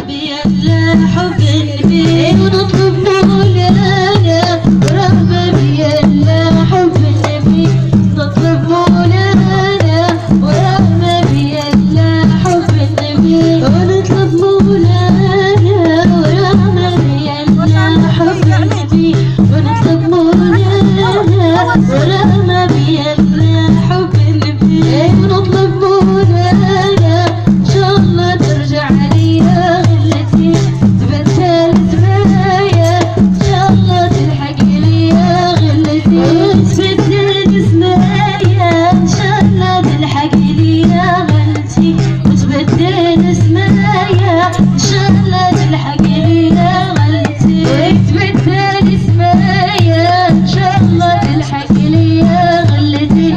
بي الا حب النبي ونطلب مولانا ورغبة بي الا حب النبي نطلب مولانا ورغبة بي الا حب النبي ونطلب مولانا ورغبة بي الا حب النبي ونطلب مولانا ورغبة بي الا حب النبي ونطلب مولانا ان شاء الله ترجع لي غلتي تبدل سمايا ان شاء الله تلحق لي غلتي وتبدل سمايا ان شاء الله تلحق لي غلتي وتبدل سمايا ان شاء الله تلحق لي غلتي وتبدل سمايا ان شاء الله تلحق لي غلتي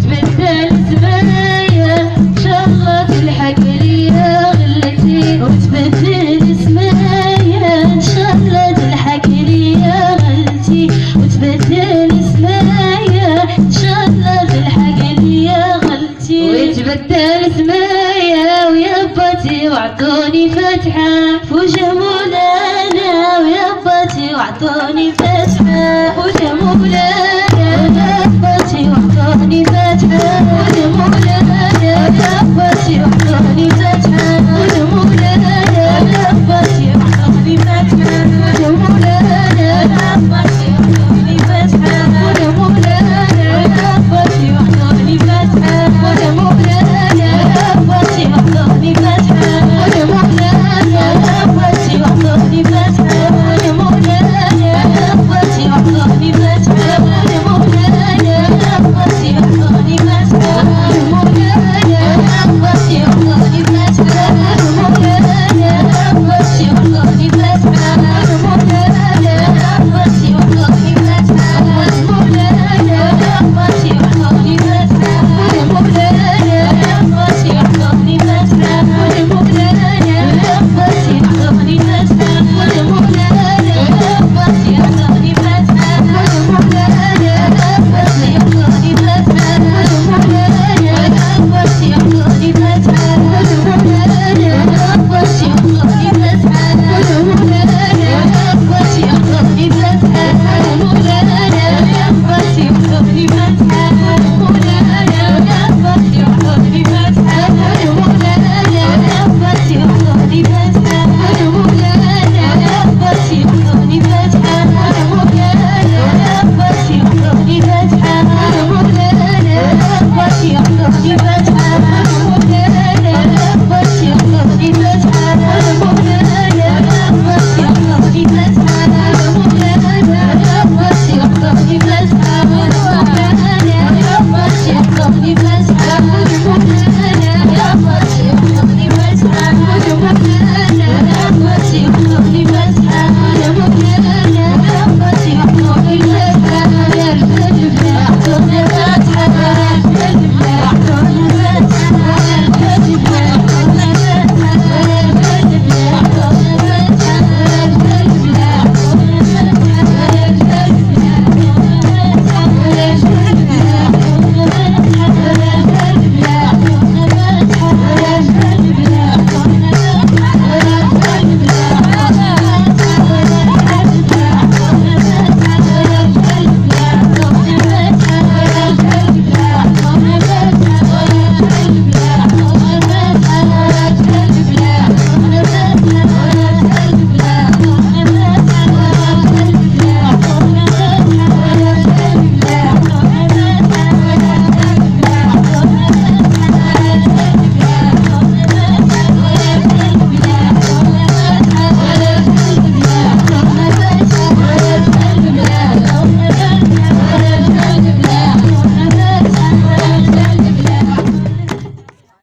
تبدل سمايا ان شاء الله تلحق لي غلتي وتبدل سمايا ان شاء الله تلحق لي غلتي وتبدل سمايا ان شاء الله تلحق لي غلتي وتبدل سمايا ويا باتي وعطوني فتحة فوجه مولانا ويا باتي وعطوني فتحة فوجه مولانا